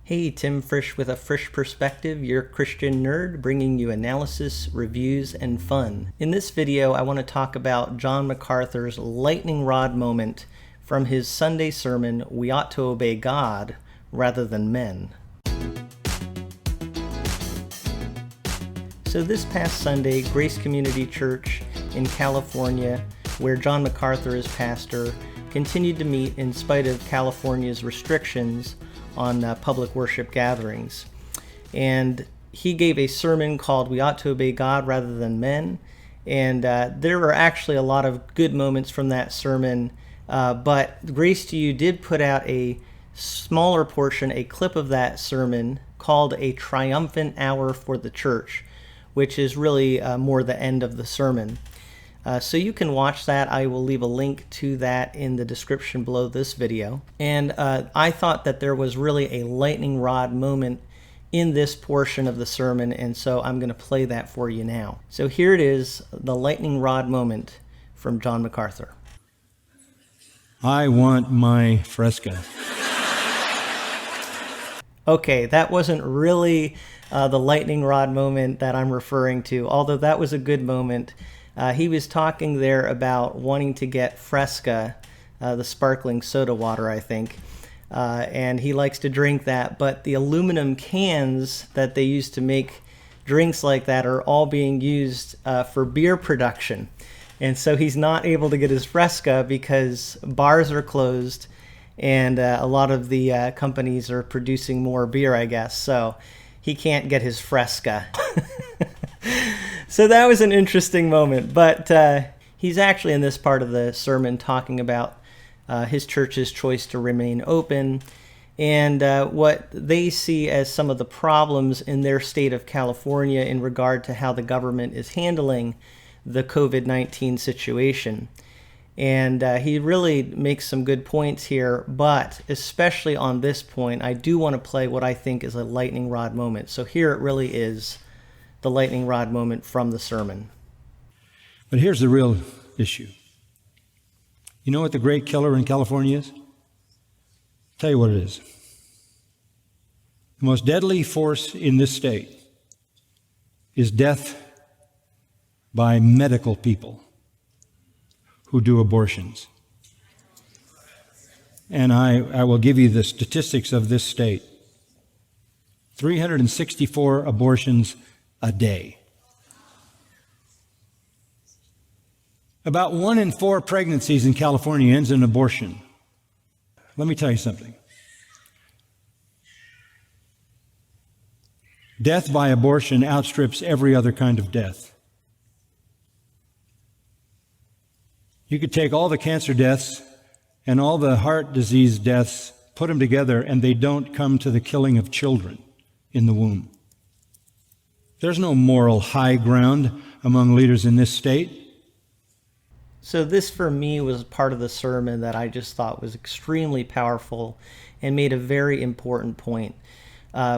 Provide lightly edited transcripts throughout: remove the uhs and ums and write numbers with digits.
Hey, Tim Frisch with A Frisch Perspective, your Christian nerd, bringing you analysis, reviews, and fun. In this video, I want to talk about John MacArthur's lightning rod moment from his Sunday sermon, We Ought to Obey God Rather Than Men. So this past Sunday, Grace Community Church in California, where John MacArthur is pastor, continued to meet in spite of California's restrictions on public worship gatherings. And he gave a sermon called We Ought to Obey God Rather Than Men. And there were actually a lot of good moments from that sermon. But Grace to You did put out a smaller portion, a clip of that sermon called A Triumphant Hour for the Church, which is really more the end of the sermon. So you can watch that. I will leave a link to that in the description below this video. And I thought that there was really a lightning rod moment in this portion of the sermon, and so I'm going to play that for you now. So here it is, the lightning rod moment from John MacArthur. I want my Fresco. Okay, that wasn't really the lightning rod moment that I'm referring to, although that was a good moment. He was talking there about wanting to get Fresca, the sparkling soda water, I think, and he likes to drink that, but the aluminum cans that they use to make drinks like that are all being used for beer production. And so he's not able to get his Fresca because bars are closed and a lot of the companies are producing more beer, I guess, so he can't get his Fresca. So that was an interesting moment, but he's actually in this part of the sermon talking about his church's choice to remain open and what they see as some of the problems in their state of California in regard to how the government is handling the COVID-19 situation. And he really makes some good points here, but especially on this point, I do want to play what I think is a lightning rod moment. So here it really is, the lightning rod moment from the sermon. But here's the real issue. You know what the great killer in California is? I'll tell you what it is. The most deadly force in this state is death by medical people who do abortions. And I will give you the statistics of this state. 364 abortions a day. About 1 in 4 pregnancies in California ends in abortion. Let me tell you something. Death by abortion outstrips every other kind of death. You could take all the cancer deaths and all the heart disease deaths, put them together, and they don't come to the killing of children in the womb. There's no moral high ground among leaders in this state. So this, for me, was part of the sermon that I just thought was extremely powerful and made a very important point.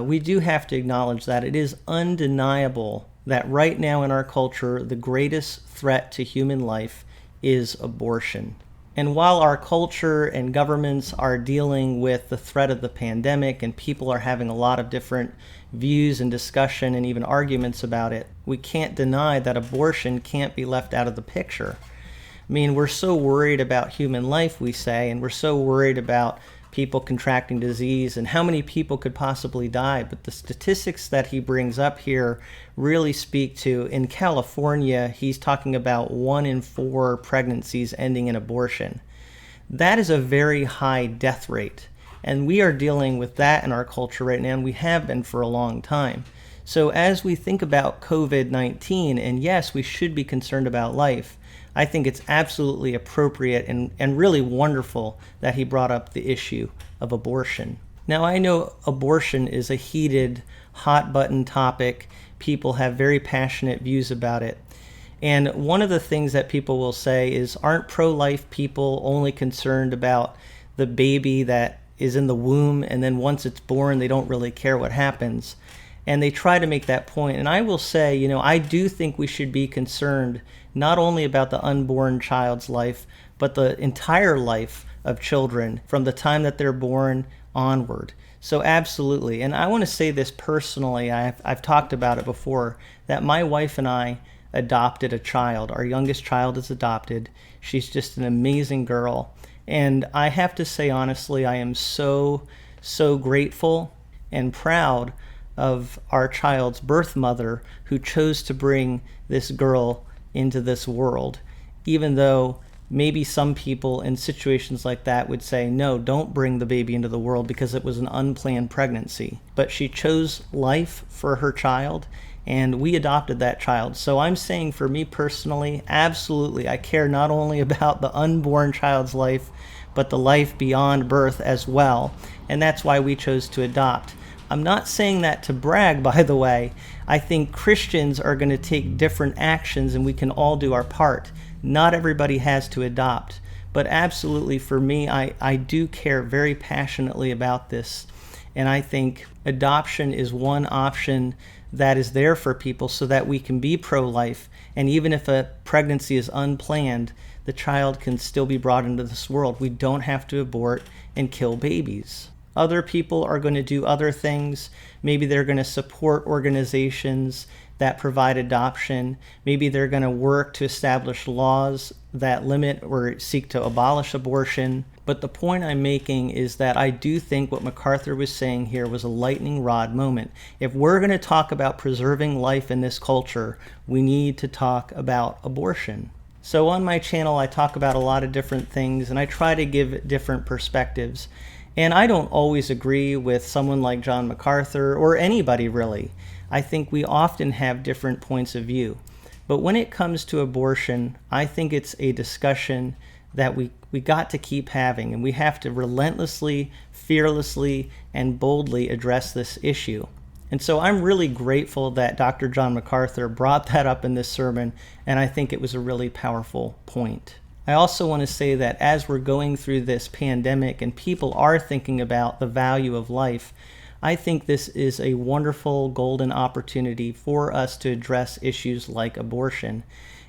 We do have to acknowledge that it is undeniable that right now in our culture, the greatest threat to human life is abortion. And while our culture and governments are dealing with the threat of the pandemic and people are having a lot of different views and discussion and even arguments about it, we can't deny that abortion can't be left out of the picture. I mean, we're so worried about human life, we say, and we're so worried about people contracting disease and how many people could possibly die. But the statistics that he brings up here really speak to, in California, he's talking about 1 in 4 pregnancies ending in abortion. That is a very high death rate. And we are dealing with that in our culture right now, and we have been for a long time. So as we think about COVID-19, and yes, we should be concerned about life, I think it's absolutely appropriate and really wonderful that he brought up the issue of abortion. Now, I know abortion is a heated, hot-button topic. People have very passionate views about it. And one of the things that people will say is, aren't pro-life people only concerned about the baby that is in the womb, and then once it's born, they don't really care what happens? And they try to make that point. And I will say, I do think we should be concerned not only about the unborn child's life, but the entire life of children from the time that they're born onward. So absolutely. And I want to say this personally. I've talked about it before, that my wife and I adopted a child. Our youngest child is adopted. She's just an amazing girl. And I have to say, honestly, I am so grateful and proud of our child's birth mother, who chose to bring this girl into this world, even though maybe some people in situations like that would say, no, don't bring the baby into the world because it was an unplanned pregnancy. But she chose life for her child, and we adopted that child. So I'm saying, for me personally, absolutely, I care not only about the unborn child's life, but the life beyond birth as well. And that's why we chose to adopt. I'm not saying that to brag, by the way. I think Christians are going to take different actions, and we can all do our part. Not everybody has to adopt. But absolutely, for me, I do care very passionately about this. And I think adoption is one option that is there for people so that we can be pro-life. And even if a pregnancy is unplanned, the child can still be brought into this world. We don't have to abort and kill babies. Other people are going to do other things. Maybe they're going to support organizations that provide adoption. Maybe they're going to work to establish laws that limit or seek to abolish abortion. But the point I'm making is that I do think what MacArthur was saying here was a lightning rod moment. If we're going to talk about preserving life in this culture, we need to talk about abortion. So on my channel, I talk about a lot of different things, and I try to give different perspectives. And I don't always agree with someone like John MacArthur, or anybody really. I think we often have different points of view. But when it comes to abortion, I think it's a discussion that we got to keep having, and we have to relentlessly, fearlessly, and boldly address this issue. And so I'm really grateful that Dr. John MacArthur brought that up in this sermon, and I think it was a really powerful point. I also want to say that as we're going through this pandemic and people are thinking about the value of life, I think this is a wonderful golden opportunity for us to address issues like abortion.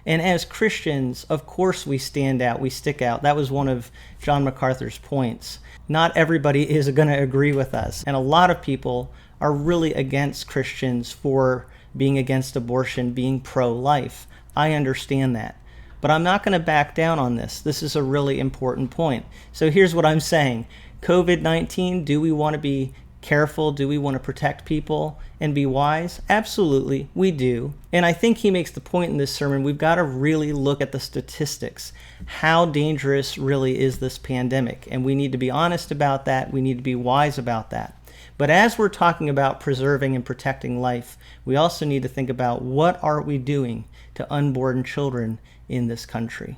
And as Christians, of course we stand out, we stick out. That was one of John MacArthur's points. Not everybody is going to agree with us. And a lot of people are really against Christians for being against abortion, being pro-life. I understand that. But I'm not going to back down on this. This is a really important point. So here's what I'm saying. COVID-19, do we want to be careful? Do we want to protect people and be wise? Absolutely, we do. And I think he makes the point in this sermon, we've got to really look at the statistics. How dangerous really is this pandemic? And we need to be honest about that. We need to be wise about that. But as we're talking about preserving and protecting life, we also need to think about what are we doing to unborn children in this country.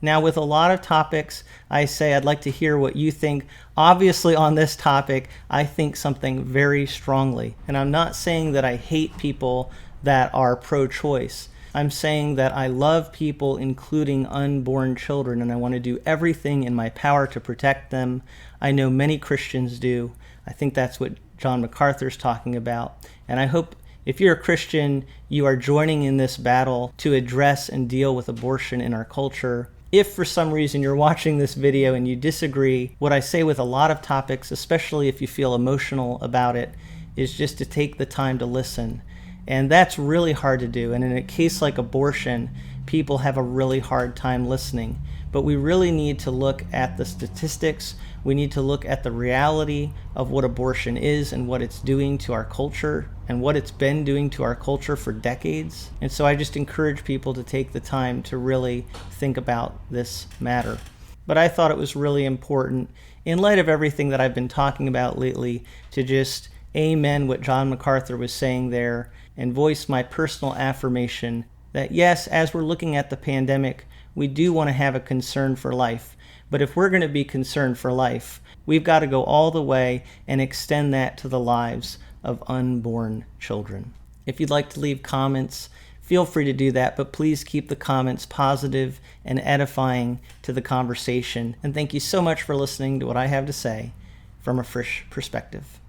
Now, with a lot of topics, I say I'd like to hear what you think. Obviously, on this topic, I think something very strongly. And I'm not saying that I hate people that are pro-choice. I'm saying that I love people, including unborn children, and I want to do everything in my power to protect them. I know many Christians do. I think that's what John MacArthur's talking about. And I hope if you're a Christian, you are joining in this battle to address and deal with abortion in our culture. If for some reason you're watching this video and you disagree, what I say with a lot of topics, especially if you feel emotional about it, is just to take the time to listen. And that's really hard to do. And in a case like abortion, people have a really hard time listening. But we really need to look at the statistics. We need to look at the reality of what abortion is and what it's doing to our culture and what it's been doing to our culture for decades. And so I just encourage people to take the time to really think about this matter. But I thought it was really important, in light of everything that I've been talking about lately, to just amen what John MacArthur was saying there and voice my personal affirmation that yes, as we're looking at the pandemic, we do want to have a concern for life. But if we're going to be concerned for life, we've got to go all the way and extend that to the lives of unborn children. If you'd like to leave comments, feel free to do that, but please keep the comments positive and edifying to the conversation. And thank you so much for listening to what I have to say from A Frisch Perspective.